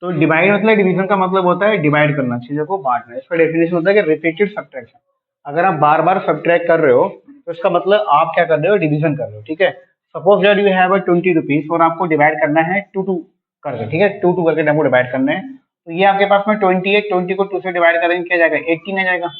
तो डिवाइड मतलब डिवीजन का मतलब होता है डिवाइड करना, चीजों को बांटना। इसका डेफिनेशन होता है कि रिपीटेड सब्ट्रैक्शन। अगर आप बार बार सब्ट्रैक्ट कर रहे हो तो इसका मतलब आप क्या कर रहे हो, डिवीजन कर रहे हो। ठीक है, suppose that you have 20 rupees और आपको डिवाइड करना है टू टू करके। ठीक है, टू टू करके आपको डिवाइड करना है। तो ये आपके पास में 20 है, 20 को 2 से डिवाइड करेंगे क्या जाएगा, 18 आ जाएगा।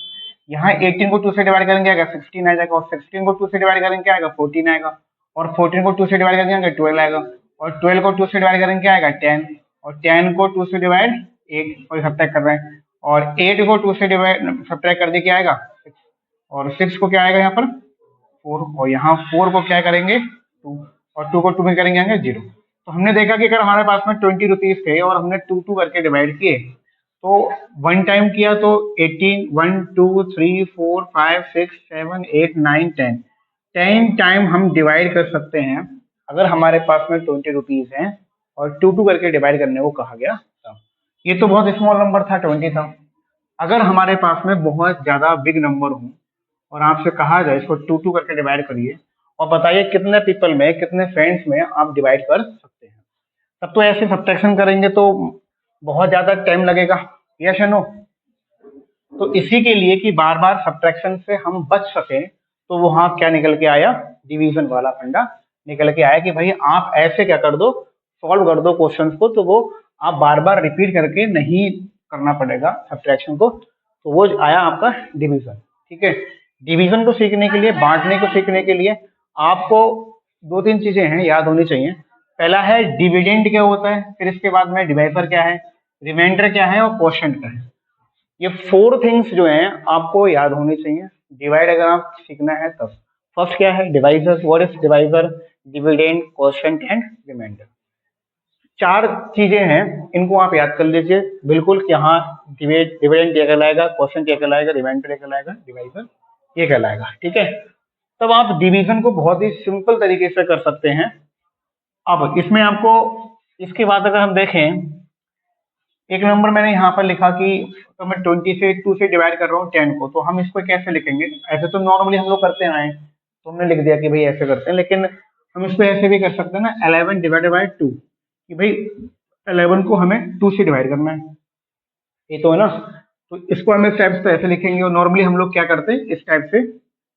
यहाँ 18 को 2 से डिवाइड करेंगे क्या आएगा, 16 आ जाएगा। और 16 को 2 से डिवाइड करेंगे क्या आएगा, 14 आएगा। और 14 को 2 से डिवाइड करेंगे क्या आएगा, 12 आएगा। और 12 को 2 से डिवाइड करेंगे क्या आएगा, 10। और 10 को 2 से डिवाइड 8 और सब्ट्रैक्ट कर रहे हैं। और 8 को 2 से डिवाइड सब्ट्रैक्ट कर दिया क्या आएगा, 6। और 6 को क्या आएगा यहाँ पर 4। और यहाँ 4 को क्या करेंगे 2। और 2 को 2 में करेंगे आएंगे 0। तो हमने देखा कि अगर हमारे पास में 20 रुपीज थे और हमने 2 2 करके डिवाइड किए तो वन टाइम किया तो 18 1 2 3 4 5 6 7 8 9 10 10 टाइम हम डिवाइड कर सकते हैं अगर हमारे पास में 20 रुपीज हैं और 2 2 करके डिवाइड करने को कहा गया था। ये तो बहुत स्मॉल नंबर था, 20 था। अगर हमारे पास में बहुत ज्यादा बिग नंबर हो और आपसे कहा जाए इसको 2 2 करके डिवाइड करिए और बताइए कितने पीपल में, कितने फ्रेंड्स में आप डिवाइड कर सकते हैं, तब तो ऐसे सब्ट्रैक्शन करेंगे तो बहुत ज्यादा टाइम लगेगा। यस या नो? तो इसी के लिए कि बार बार सब्ट्रैक्शन से हम बच सके तो वहां क्या निकल के आया, डिवीजन वाला फंडा निकल के आया कि भाई आप ऐसे क्या कर दो, सॉल्व कर दो क्वेश्चंस को, तो वो आप बार बार रिपीट करके नहीं करना पड़ेगा सब्ट्रैक्शन को। तो वो आया आपका डिवीजन। ठीक है, डिवीजन को सीखने के लिए, बांटने को सीखने के लिए आपको 2-3 चीजें हैं याद होनी चाहिए। पहला है डिविडेंड क्या होता है, फिर इसके बाद में डिवाइजर क्या है, रिमाइंडर क्या है और क्वोशिएंट क्या है। ये 4 थिंग्स जो हैं आपको याद होनी चाहिए डिवाइड अगर आप सीखना है तब। फर्स्ट क्या है, divisor. What is divisor, dividend, quotient and remainder. 4 चीजें हैं, इनको आप याद कर लीजिए बिल्कुल कि हाँ डिविडेंड ये कहलाएगा, क्वोशिएंट ये कहलाएगा, रिमाइंडर ये कहलाएगा, डिवाइजर ये कहलाएगा। ठीक है, तब आप डिवीजन को बहुत ही सिंपल तरीके से कर सकते हैं। अब इसमें आपको, इसके बाद अगर हम देखें, एक नंबर मैंने यहाँ पर लिखा कि तो मैं 20 से 2 से डिवाइड कर रहा हूँ 10 को, तो हम इसको कैसे लिखेंगे। ऐसे तो नॉर्मली हम लोग करते आए तो हमने लिख दिया कि भाई ऐसे करते हैं, लेकिन हम इसको ऐसे भी कर सकते हैं ना, 11 डिवाइडेड बाई 2, कि भाई 11 को हमें 2 से डिवाइड करना है, ये तो है ना। तो इसको हमें स्टेप्स तो ऐसे लिखेंगे और नॉर्मली हम लोग क्या करते हैं, इस टाइप से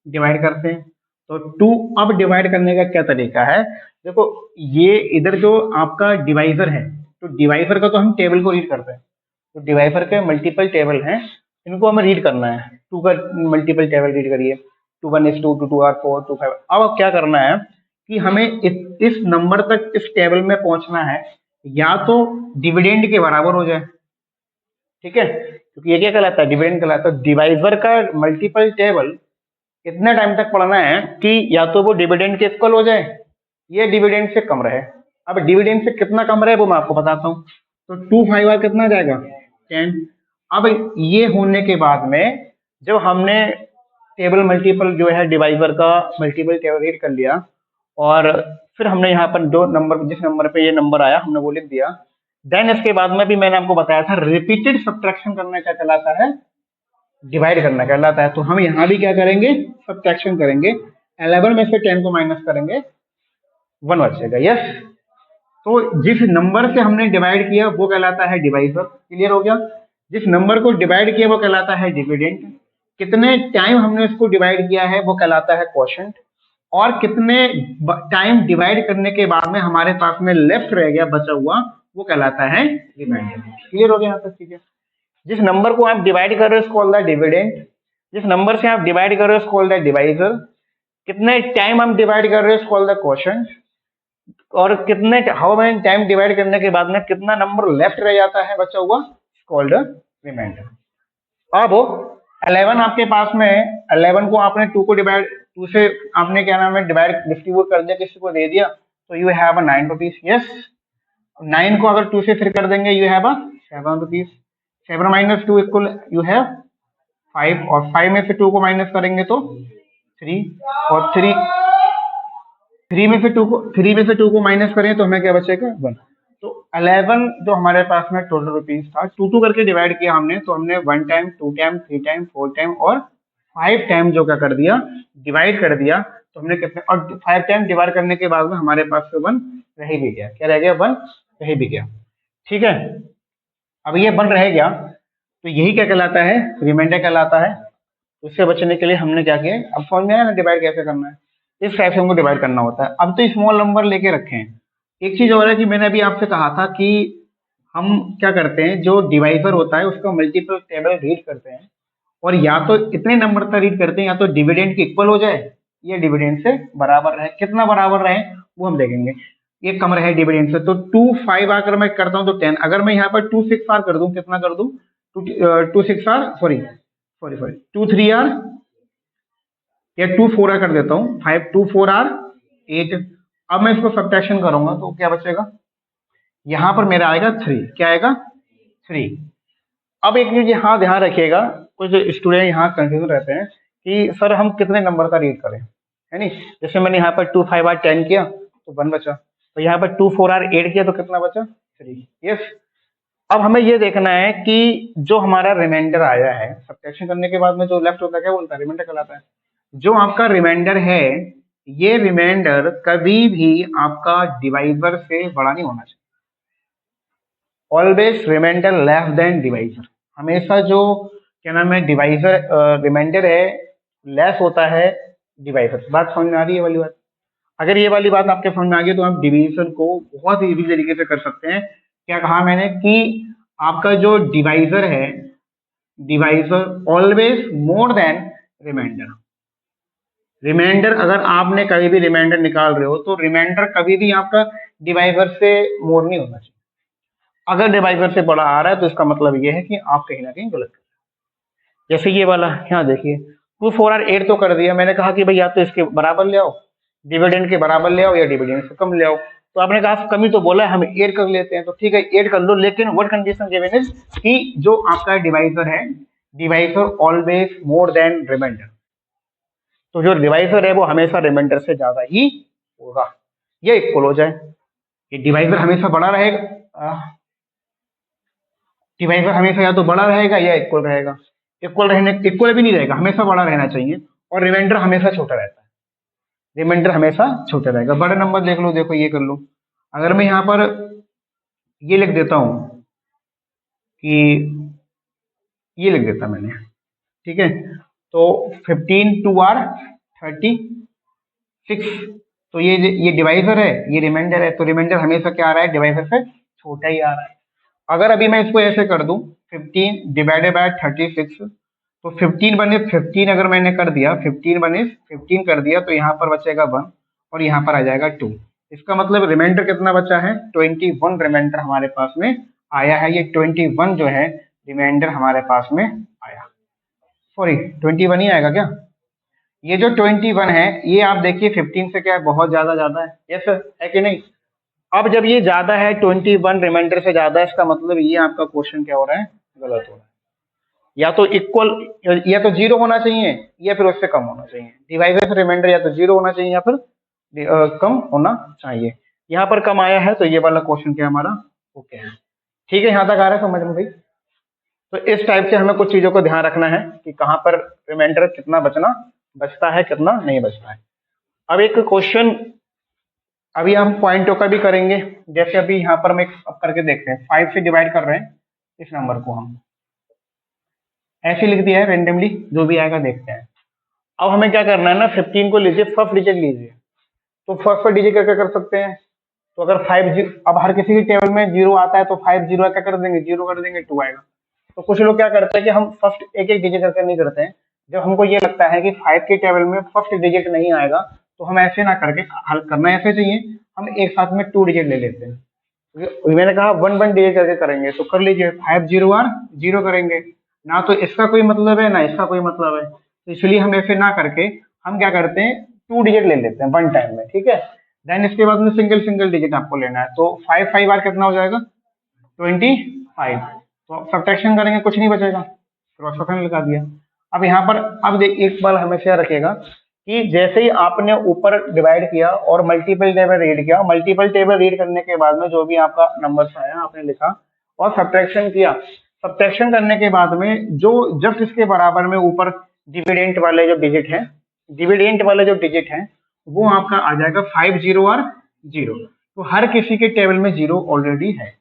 डिवाइड करते हैं। तो 2 अब डिवाइड करने का क्या तरीका है, देखो ये इधर जो आपका डिवाइजर है, तो डिवाइजर का तो हम टेबल को रीड करते हैं। तो डिवाइजर के मल्टीपल टेबल हैं, इनको हमें रीड करना है। 2 का मल्टीपल टेबल रीड करिए, 2 1 is 2, 2 2 are 4, 2 5। अब क्या करना है कि हमें इस नंबर तक, इस टेबल में पहुंचना है या तो डिविडेंड के बराबर हो जाए। ठीक है, क्योंकि ये क्या कहलाता है, डिविडेंड कहलाता है। डिवाइजर का मल्टीपल टेबल इतने टाइम तक पढ़ना है कि या तो वो डिविडेंड के इक्वल हो जाए या डिविडेंड से कम रहे। अब डिविडेंड से कितना कम रहे वो मैं आपको बताता हूँ। तो 2 5 बार कितना जाएगा, 10। अब ये होने के बाद में जब हमने टेबल मल्टीपल जो है डिवाइजर का मल्टीपल टेबल रीड कर लिया और फिर हमने यहाँ पर दो नंबर, जिस नंबर पे ये नंबर आया हमने वो लिख दिया। देन इसके बाद में भी मैंने आपको बताया था रिपीटेड सब्ट्रैक्शन करना क्या कहलाता है, डिवाइड करना कहलाता है। तो हम यहाँ भी क्या करेंगे, सब्ट्रैक्शन करेंगे। 11 में से 10 को माइनस करेंगे, 1 बचेगा। यस, तो जिस नंबर से हमने डिवाइड किया वो कहलाता है डिवाइजर। क्लियर हो गया? जिस नंबर को डिवाइड किया वो कहलाता है डिविडेंड। कितने टाइम हमने इसको डिवाइड किया है वो कहलाता है क्वोशिएंट। और कितने टाइम डिवाइड करने के बाद में हमारे पास में लेफ्ट रह गया, बचा हुआ, वो कहलाता है रिमाइंडर। क्लियर हो गया यहाँ तक? ठीक है, जिस नंबर को आप डिवाइड कर रहे हो कॉल्ड द डिविडेंड, जिस नंबर से आप डिवाइड कर रहे हो कॉल्ड द डिवाइजर, कितने टाइम हम डिवाइड कर रहे हो कॉल्ड द क्वोशिएंट, और कितने हाउ मेनी टाइम डिवाइड करने के बाद में कितना नंबर लेफ्ट रह जाता है बचा हुआ, कॉल्ड रिमाइंडर। अब 11 आपके पास में, 11 को आपने 2 को डिवाइड, 2 से आपने क्या नाम है डिवाइड डिस्ट्रीब्यूट कर दिया, किसी को दे दिया, तो यू हैव 9 रुपीज। यस, 9 को अगर 2 से फिर कर देंगे you have 7 rupees. 7 minus 2 equal you have 5, और 5 में से 2 को माइनस करेंगे तो 3, और 3 में से 2 को माइनस करें तो हमें क्या बचेगा, 1। तो 11 जो हमारे पास में टोटल रुपीज था, 2 2 करके डिवाइड किया हमने, तो हमने 1 टाइम, 2 टाइम, 3 टाइम, 4 टाइम और 5 टाइम जो क्या कर दिया, डिवाइड कर दिया। तो हमने कितने, और 5 टाइम डिवाइड करने के बाद में हमारे पास से 1 रह भी गया। क्या रह गया, 1 रह भी गया। ठीक है, अब ये 1 रह गया तो यही क्या कहलाता है, रिमाइंडर कहलाता है। तो इससे बचने के लिए हमने क्या किया, अब समझ में आया ना डिवाइड कैसे करना है, इस टाइप से हमको डिवाइड करना होता है। अब तो स्मॉल नंबर लेके रखे हैं। एक चीज और है कि मैंने अभी आपसे कहा था कि हम क्या करते हैं, जो डिवाइजर होता है उसका मल्टीपल टेबल रीड करते हैं, और या तो इतने नंबर तक रीड करते हैं या तो डिविडेंड के इक्वल हो जाए या डिविडेंड से बराबर रहे। कितना बराबर रहे वो हम देखेंगे। ये कम रहे डिविडेंड से, तो 2 5 अगर मैं करता हूँ तो 10, अगर मैं यहाँ पर 2 6 आर कर दूं, कितना कर दूं, 2 6 or sorry sorry sorry 2 3 or या 2 4 आर कर देता हूँ, 5 2 4 आर 8। अब मैं इसको सब्ट्रैक्शन करूंगा तो क्या बचेगा, यहाँ पर मेरा आएगा 3। क्या आएगा, 3। अब एक चीज यहाँ ध्यान रखिएगा, कुछ स्टूडेंट यहाँ कंफ्यूज रहते हैं कि सर हम कितने नंबर का रीड करें, है नहीं। जैसे मैंने यहाँ पर 2 5 आर 10 किया तो 1 बचा, तो यहाँ पर 2 4 आर 8 किया तो कितना बचा, 3। यस। अब हमें ये देखना है कि जो हमारा रिमाइंडर आया है सब्ट्रैक्शन करने के बाद में जो लेफ्ट होता है क्या बोलता है, रिमाइंडर कहलाता है। जो आपका रिमाइंडर है, ये रिमाइंडर कभी भी आपका डिवाइजर से बड़ा नहीं होना चाहिए। Always remainder less than divisor. हमेशा जो क्या नाम है डिवाइजर रिमाइंडर है लेस होता है डिवाइजर। बात समझ में आ रही है वाली बात। अगर ये वाली बात आपके समझ में आ गई तो आप डिवीजन को बहुत इजी तरीके से कर सकते हैं। क्या कहा मैंने कि आपका जो डिवाइजर है, divisor always more than remainder. Remainder अगर आपने कभी भी रिमाइंडर निकाल रहे हो तो रिमाइंडर कभी भी आपका डिवाइजर से मोर नहीं होना चाहिए। अगर डिवाइजर से बड़ा आ रहा है तो इसका मतलब ये है कि आप कहीं ना कहीं गलत कर रहे हैं। जैसे ये वाला यहाँ देखिए 2 4 आर 8 तो कर दिया, मैंने कहा कि भाई या तो इसके बराबर ले आओ, डिविडेंड के बराबर ले आओ, या डिविडेंड से कम ले आओ। तो आपने कहा कमी तो बोला है, हम 8 कर लेते हैं, तो ठीक है 8 कर लो, लेकिन व्हाट कंडीशन गिवन इज कि जो आपका डिवाइजर है, divisor always more than remainder. तो जो डिवाइजर है वो हमेशा रिमाइंडर से ज्यादा ही होगा, ये इक्वल हो जाए। ये डिवाइजर हमेशा बड़ा रहेगा, डिवाइजर हमेशा या तो बड़ा रहेगा या इक्वल रहेगा। इक्वल भी नहीं रहेगा, हमेशा बड़ा रहना चाहिए, और रिमाइंडर हमेशा छोटा रहता है। रिमाइंडर हमेशा छोटा रहेगा। बड़ा नंबर देख लो, देखो ये कर लो। अगर मैं यहाँ पर ये लिख देता हूँ कि ये लिख देता मैंने, ठीक है, तो 15 2 आर 36। तो ये डिवाइजर है, ये रिमाइंडर है, तो रिमाइंडर हमेशा क्या आ रहा है, डिवाइजर से छोटा ही आ रहा है। अगर अभी मैं इसको ऐसे कर दूं 15 डिवाइडेड बाय 36, तो 15 बने 15 अगर मैंने कर दिया, 15 बने 15 कर दिया, तो यहाँ पर बचेगा 1 और यहाँ पर आ जाएगा 2। इसका मतलब रिमाइंडर कितना बचा है, 21 रिमाइंडर हमारे पास में आया है। ये 21 जो है रिमाइंडर हमारे पास में आया, सॉरी 21 ही आएगा क्या। ये जो 21 है ये आप देखिए 15 से क्या है, बहुत ज्यादा है, यस है कि नहीं। अब जब ये ज्यादा है 21 रिमाइंडर से ज्यादा है, इसका मतलब ये आपका क्वेश्चन क्या हो रहा है, गलत हो रहा है। या तो इक्वल, या तो 0 होना चाहिए या फिर उससे कम होना चाहिए। डिवाइजर से रिमाइंडर या तो 0 होना चाहिए या फिर कम होना चाहिए। यहाँ पर कम आया है तो ये वाला क्वेश्चन क्या हमारा ओके है। ठीक है, यहाँ तक आ रहा है समझ में भाई। तो इस टाइप से हमें कुछ चीजों को ध्यान रखना है कि कहाँ पर रिमाइंडर कितना बचता है कितना नहीं बचता है। अब एक क्वेश्चन अभी हम पॉइंटों का भी करेंगे। जैसे अभी यहाँ पर हम एक अब करके देखते हैं, 5 से डिवाइड कर रहे हैं इस नंबर को, हम ऐसे लिख दिया है रेंडमली, जो भी आएगा देखते हैं। अब हमें क्या करना है ना, 15 को लीजिए, फर्स्ट डिजिट लीजिए। तो फर्स्ट डिजिट क्या कर सकते हैं, तो अगर 5 अब हर किसी की टेबल में 0 आता है तो 5 0 क्या कर देंगे, 0 कर देंगे, 2 आएगा। तो कुछ लोग क्या करते हैं कि हम फर्स्ट एक एक डिजिट करके नहीं करते हैं। जब हमको ये लगता है कि 5 के टेबल में फर्स्ट डिजिट नहीं आएगा तो हम ऐसे ना करके हल करना ऐसे चाहिए, हम एक साथ में 2 डिजिट ले लेते हैं। मैंने कहा 1 डिजिट करके करेंगे, तो कर लीजिए 5 0 आर 0 करेंगे ना, तो इसका कोई मतलब है ना इसका कोई मतलब है। तो इसलिए हम ऐसे ना करके हम क्या करते हैं 2 डिजिट ले लेते हैं 1 टाइम में, ठीक है। देन इसके बाद में सिंगल डिजिट आपको लेना है। तो 5 5 आर कितना हो जाएगा, 25। तो सब्ट्रैक्शन करेंगे कुछ नहीं बचेगा, क्रॉस फंक्शन लगा दिया। अब यहाँ पर अब एक बार हमेशा रखिएगा कि जैसे ही आपने ऊपर डिवाइड किया और मल्टीपल टेबल रीड किया, मल्टीपल टेबल रीड करने के बाद में जो भी आपका नंबर आया आपने लिखा और सब्ट्रैक्शन किया। सब्ट्रैक्शन करने के बाद में जो जस्ट इसके बराबर में ऊपर डिविडेंट वाले जो डिजिट है, डिविडेंट वाले जो डिजिट है वो आपका आ जाएगा 5 0 और 0। तो हर किसी के टेबल में 0 ऑलरेडी है।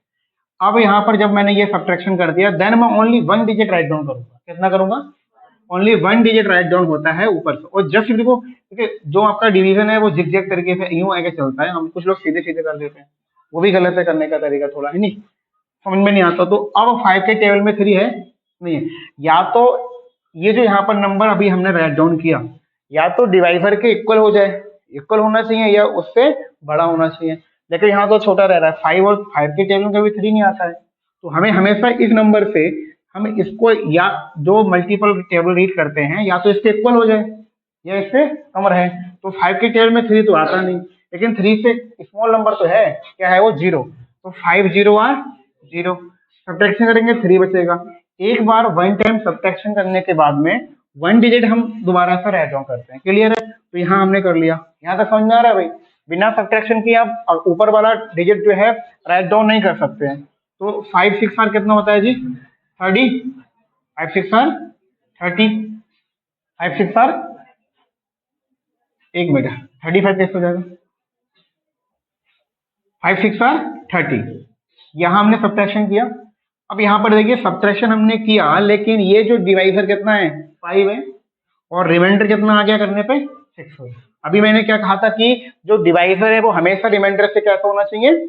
अब यहाँ पर जब मैंने ये सब्ट्रैक्शन कर दिया, देन मैं ओनली 1 डिजिट राइट डाउन करूंगा। कितना करूंगा? ओनली 1 डिजिट राइट डाउन होता है ऊपर से। और जस्ट देखो, देखिए जो आपका डिवीजन है वो जिगजैग तरीके से यूं आगे चलता है, हम कुछ लोग सीधे सीधे कर देते हैं, वो भी गलत है करने का तरीका थोड़ा, है नहीं, समझ में नहीं आता। तो अब 5 के टेबल में 3 है नहीं है, या तो ये जो यहाँ पर नंबर अभी हमने राइट डाउन किया, या तो डिवाइजर के इक्वल हो जाए, इक्वल होना चाहिए, या उससे बड़ा होना चाहिए। लेकिन यहाँ तो छोटा रह रहा है, 5 और 5 के टेबल में कभी 3 नहीं आता है। तो हमें हमेशा इस नंबर से हम इसको, या जो मल्टीपल टेबल रीड करते हैं, या तो इसके इक्वल हो जाए या इससे कम रहे। तो 5 के टेबल में 3 तो आता नहीं, लेकिन 3 से स्मॉल नंबर तो है, क्या है वो? 0। तो 5 0 आर 0, सब्ट्रैक्शन करेंगे 3 बचेगा। एक बार 1 टाइम सब्ट्रैक्शन करने के बाद में 1 डिजिट हम दोबारा से राइट डाउन करते हैं। क्लियर है? तो यहाँ हमने कर लिया। यहाँ तक समझ में आ रहा है भाई? बिना सब्ट्रैक्शन किए आप ऊपर वाला डिजिट जो है राइट डाउन नहीं कर सकते हैं। तो 5 6 आर कितना होता है जी? 30। 5 6 आर 30। 5 6 आर, एक मिनट, 35 कैसे हो जाएगा? 5 6 आर 30। यहाँ हमने सब्ट्रैक्शन किया। अब यहाँ पर देखिए सब्ट्रैक्शन हमने किया, लेकिन ये जो डिवाइजर कितना है? 5 है, और रिमाइंडर कितना आ गया करने पे? 6 है। अभी मैंने क्या कहा था कि जो डिवाइजर है वो हमेशा रिमाइंडर से कैसा होना चाहिए?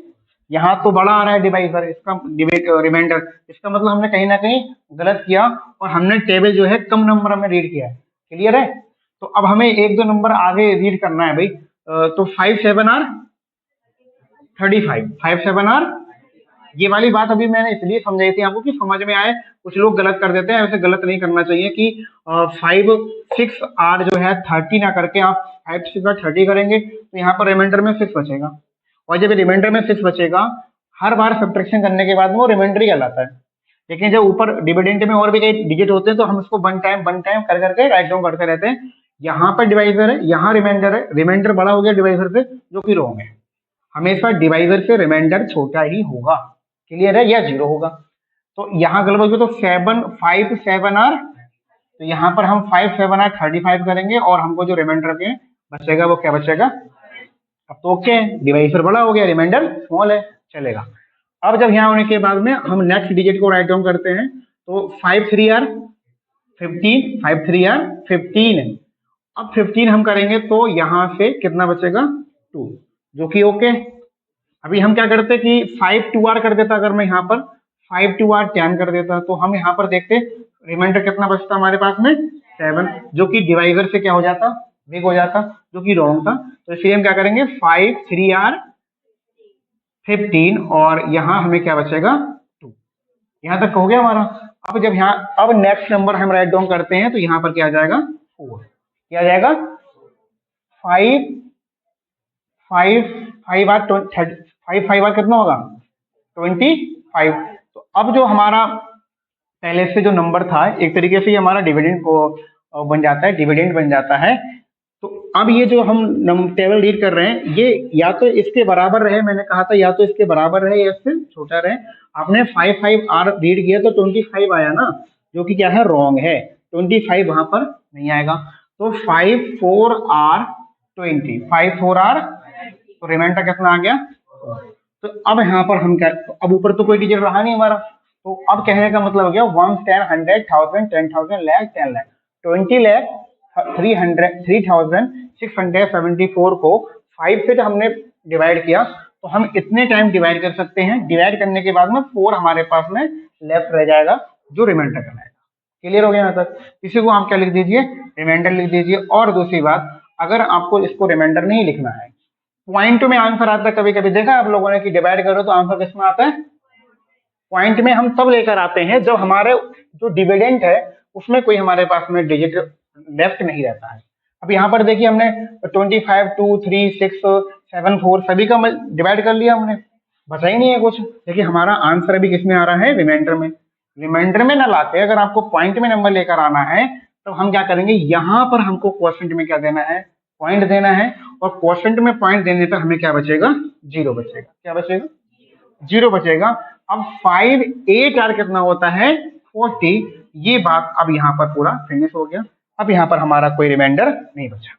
यहाँ तो बड़ा आ रहा है डिवाइजर, इसका रिमाइंडर, इसका मतलब हमने कहीं ना कहीं गलत किया, और हमने टेबल जो है कम नंबर में रीड किया है। क्लियर है? तो अब हमें 1 2 नंबर आगे रीड करना है भाई। तो 5 7 आर 35, 5 7 आर, ये वाली बात अभी मैंने इसलिए समझाई थी आपको कि समझ में आए। कुछ लोग गलत कर देते हैं, ऐसे गलत नहीं करना चाहिए कि 5 6 आर जो है 30 ना करके आप 5 6 आर 30 करेंगे, तो यहाँ पर रिमाइंडर में 6 बचेगा। और जब रिमाइंडर में 6 बचेगा, हर बार सब्ट्रैक्शन करने के बाद में वो रिमाइंडर ही कहलाता है। लेकिन जब ऊपर डिविडेंड में और भी कई डिजिट होते हैं, तो हम उसको वन टाइम कर करके राइट डाउन करते रहते हैं। यहाँ पर डिवाइजर है, यहाँ रिमाइंडर है, रिमाइंडर बड़ा हो गया डिवाइजर से, जो कि रॉन्ग है। हमेशा डिवाइजर से रिमाइंडर छोटा ही होगा। क्लियर है? या 0 होगा। तो यहाँ गलत हो गया, तो 5 7 आर, तो यहाँ पर हम 5 7 आर 35 करेंगे, और हमको जो रिमाइंडर के बचेगा वो क्या बचेगा? अब तो ओके है, डिवाइजर बड़ा हो गया, रिमाइंडर स्मॉल है, चलेगा। अब जब यहाँ होने के बाद में हम नेक्स्ट डिजिट को राइट डाउन करते हैं, तो 5 3 आर 15, 5 3 आर 15। अब 15 हम करेंगे तो यहाँ से कितना बचेगा? 2, जो कि ओके। अभी हम क्या करते कि 5 2 आर कर देता, अगर मैं यहाँ पर 5 2 आर 10 कर देता, तो हम यहाँ पर देखते रिमाइंडर कितना बचता हमारे पास में? 7, जो कि डिवाइजर से क्या हो जाता? बिग हो जाता, जो कि रॉन्ग था। तो इसलिए हम क्या करेंगे? 5 3 आर 15, और यहाँ हमें क्या बचेगा? 2। यहाँ तक हो गया हमारा। अब जब यहाँ, अब नेक्स्ट नंबर हम राइट डाउन करते हैं, तो यहाँ पर क्या आ जाएगा? 4। क्या आ जाएगा? 5 5 5 आर 5 5 आर कितना होगा? 25। तो अब जो हमारा पहले से जो नंबर था, एक तरीके से ये हमारा डिविडेंड को बन जाता है, डिविडेंड बन जाता है। तो अब ये जो हम टेबल रीड कर रहे हैं, ये या तो इसके बराबर रहे, मैंने कहा था या तो इसके बराबर रहे या इससे छोटा रहे। आपने 5 5 आर रीड किया तो 25 आया ना, जो कि क्या है? रॉन्ग है। 25 वहां पर नहीं आएगा। तो 5 4 आर 20, 5 4 आर, तो रिमाइंडर कितना आ गया? तो अब यहाँ पर हम क्या, अब ऊपर तो कोई डिजिट रहा नहीं हमारा, तो अब कहने का मतलब हो गया 1 10 100 1000 10,000 लाख 10 लाख 20 लाख 3674 को 5 से जब हमने डिवाइड किया, तो हम इतने टाइम डिवाइड कर सकते हैं। डिवाइड करने के बाद में 4 हमारे पास में लेफ्ट रह जाएगा, जो रिमाइंडर करना है। क्लियर हो गया यहाँ तक? इसी को आप क्या लिख दीजिए? रिमाइंडर लिख दीजिए। और दूसरी बात, अगर आपको इसको रिमाइंडर नहीं लिखना है, पॉइंट में आंसर आता है। कभी कभी देखा आप लोगों ने कि डिवाइड करो तो आंसर किसमें आता है? पॉइंट में हम तब लेकर आते हैं जब हमारे जो डिविडेंड है उसमें कोई हमारे पास में डिजिट लेफ्ट नहीं रहता है। अब यहाँ पर देखिए हमने 25 2 3 6 7 4 सभी का डिवाइड कर लिया हमने, बचा ही नहीं है कुछ। देखिए हमारा आंसर अभी किसमें आ रहा है? रिमाइंडर में। रिमाइंडर में ना लाके अगर आपको पॉइंट में नंबर लेकर आना है, तो हम क्या करेंगे? यहाँ पर हमको क्वोशेंट में क्या देना है? पॉइंट देना है। और क्वोशेंट में पॉइंट देने पर हमें क्या बचेगा? 0 बचेगा। क्या बचेगा? 0 बचेगा। अब 5 8 आर कितना होता है? 40। ये बात अब यहाँ पर पूरा फिनिश हो गया। अब यहाँ पर हमारा कोई रिमाइंडर नहीं बचा।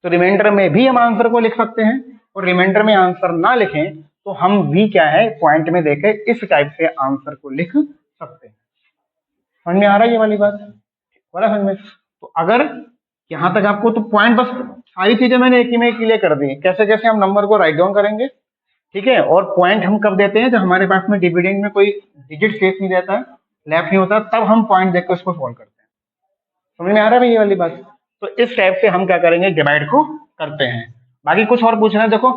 तो रिमाइंडर में भी हम आंसर को लिख सकते हैं, और रिमाइंडर में आंसर ना लिखें तो हम v क्या है पॉइंट में देके इस टाइप से आंसर को लिख सकते हैं। समझ में आ रहा है ये वाली बात? बोला समझ में? तो अगर यहाँ तक आपको तो पॉइंट बस सारी चीजें मैंने एक ही में क्लियर कर दी, कैसे कैसे हम नंबर को राइट डाउन करेंगे, ठीक है। और पॉइंट हम कब देते हैं, जब हमारे पास में डिविडेंड में कोई डिजिट शेष नहीं रहता है, लेफ्ट नहीं होता, तब हम पॉइंट देकर उसको सॉल्व करते हैं। समझ में आ रहा है ये वाली बात? तो इस टाइप से हम क्या करेंगे, डिवाइड को करते हैं। बाकी कुछ और पूछना है, देखो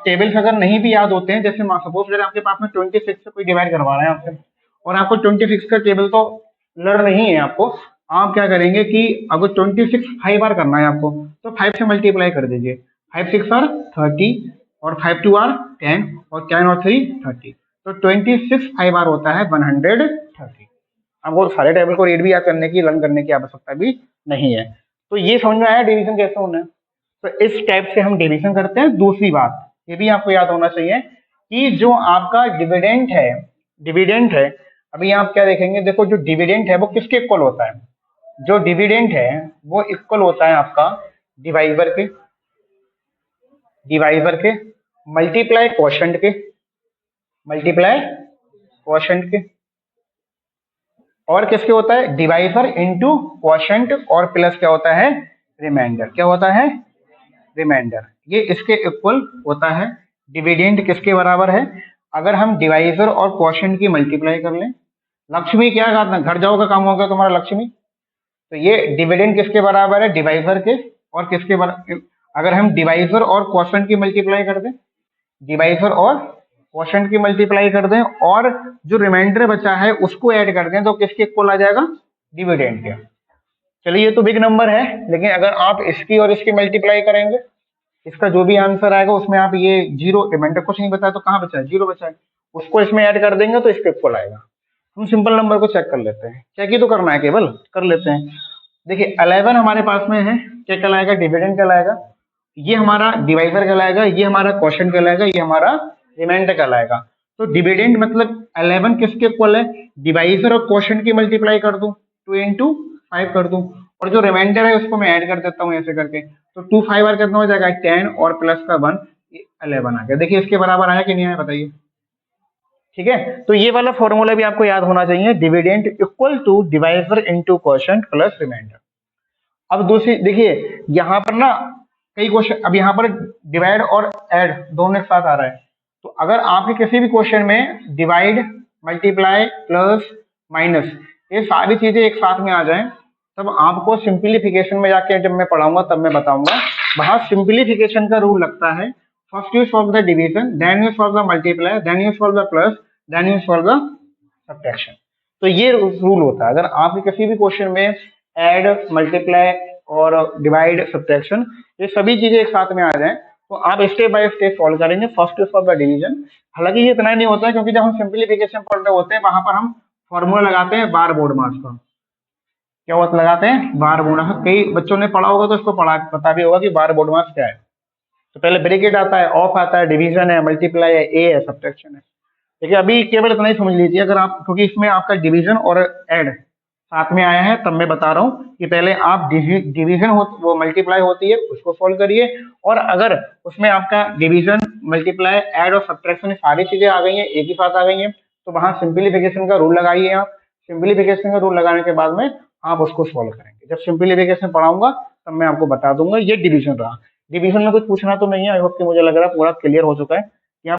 टेबल्स अगर नहीं भी याद होते हैं, जैसे सपोज अगर आपके पास में 26 से कोई डिवाइड करवा रहे हैं आपसे, और आपको 26 का टेबल तो लर्न नहीं है आपको, आप क्या करेंगे कि अगर 26 5 बार करना है आपको, तो 5 से मल्टीप्लाई कर दीजिए। 5 6 आर 30 और 5 2 आर 10 और 10 और 3 30, तो 26 5 बार होता है 130। आपको सारे टेबल को रीड भी याद करने की, लर्न करने की आवश्यकता भी नहीं है। तो ये समझ में आया डिवीजन कैसे होना है। तो इस टाइप से हम डिवीजन करते हैं। दूसरी बात ये भी आपको याद होना चाहिए कि जो आपका डिविडेंड है, अभी आप क्या देखेंगे, देखो जो डिविडेंड है वो किसके इक्वल होता है, जो डिविडेंड है वो इक्वल होता है आपका डिवाइवर के मल्टीप्लाई क्वोशंट के, और किसके होता है, डिवाइवर इनटू क्वोशंट, और प्लस क्या होता है, रिमाइंडर। क्या होता है, रिमाइंडर। ये इसके इक्वल होता है। डिविडेंड किसके बराबर है, अगर हम डिवाइजर और क्वोशंट की मल्टीप्लाई कर लें, लक्ष्मी क्या करना, घर जाओ का काम हो गया तुम्हारा लक्ष्मी, तो ये डिविडेंड किसके बराबर है, डिवाइजर के, और किसके बराबर, अगर हम डिवाइजर और क्वोशंट की मल्टीप्लाई कर दें, डिवाइजर और क्वोशंट की मल्टीप्लाई कर दें, और जो रिमाइंडर बचा है उसको ऐड कर दें, तो किसके इक्वल आ जाएगा, डिविडेंड के। चलिए ये तो बिग नंबर है, लेकिन अगर आप इसकी और इसकी मल्टीप्लाई करेंगे, इसका जो भी आंसर आएगा उसमें आप ये जीरो, रिमाइंडर कुछ नहीं बताया तो कहाँ बचा है, जीरो बचा है, उसको इसमें ऐड कर देंगे तो इसके इक्वल आएगा। हम सिंपल नंबर को चेक कर लेते हैं, चेक ही तो करना है, केवल कर लेते हैं। देखिए 11 हमारे पास में है, क्या कहलाएगा, डिविडेंड कहलाएगा, ये हमारा डिवाइजर कहलाएगा, ये हमारा क्वोशंट कहलाएगा, ये हमारा रिमाइंडर कहलाएगा। तो डिविडेंड मतलब 11 किसके इक्वल है, डिवाइजर और क्वोशंट की मल्टीप्लाई कर दूं, 2 into 5 कर दूं, और जो रिमाइंडर है उसको मैं ऐड कर देता हूँ ऐसे करके, तो 2 5 बार कितना हो जाएगा, 10 और प्लस का 1, 11 आ गया। देखिए इसके बराबर आया कि नहीं आया बताइए, ठीक है। तो ये वाला फॉर्मूला भी आपको याद होना चाहिए, dividend equal to divisor into quotient plus remainder. अब दूसरी देखिए, यहाँ पर ना कई क्वेश्चन, अब यहाँ पर डिवाइड और ऐड दोनों एक साथ आ रहा है, तो अगर आपके किसी भी क्वेश्चन में डिवाइड, मल्टीप्लाई, प्लस, माइनस, ये सारी चीजें एक साथ में आ जाएं, तब आपको सिंप्लीफिकेशन में जाके जब मैं पढ़ाऊंगा तब मैं बताऊंगा, वहां सिंप्लीफिकेशन का रूल लगता है, first you solve the division, then you solve the multiply, then you solve the plus, then you solve the subtraction. तो ये रूल होता है। अगर आपके किसी भी क्वेश्चन में ऐड, मल्टीप्लाई और डिवाइड, सब्ट्रैक्शन, ये सभी चीजें एक साथ में आ जाएं, तो आप स्टेप बाय स्टेप सॉल्व करेंगे, first you solve the division. हालांकि ये इतना नहीं होता है, क्योंकि जब हम सिंप्लीफिकेशन पढ़ रहे होते हैं वहां पर हम फॉर्मूला लगाते हैं बार बोर्ड मास का। क्या होता लगाते हैं, बार बोर्ड मास। कई बच्चों ने पढ़ा होगा तो इसको पता भी होगा कि बार बोर्ड मास क्या है। तो पहले ब्रैकेट आता है, ऑफ आता है, डिवीजन है, मल्टीप्लाई है, ए है, सब्ट्रैक्शन है। देखिए अभी केवल इतना ही समझ लीजिए, अगर आप, क्योंकि इसमें आपका डिवीजन और ऐड साथ में आया है, तब मैं बता रहा हूँ कि पहले आप डिवीजन वो मल्टीप्लाई होती है उसको सॉल्व करिए, और अगर उसमें आपका डिवीजन, मल्टीप्लाई, ऐड और सब्ट्रैक्शन सारी चीजें आ गई हैं, एक ही साथ आ गई हैं, तो वहां सिंप्लीफिकेशन का रूल लगाइए आप। सिंप्लीफिकेशन का रूल लगाने के बाद में आप उसको सॉल्व करेंगे। जब सिंप्लीफिकेशन पढ़ाऊंगा तब मैं आपको बता दूंगा। ये डिवीजन रहा। डिवीजन में कुछ पूछना तो नहीं है, आई होप कि मुझे लग रहा है पूरा क्लियर हो चुका है।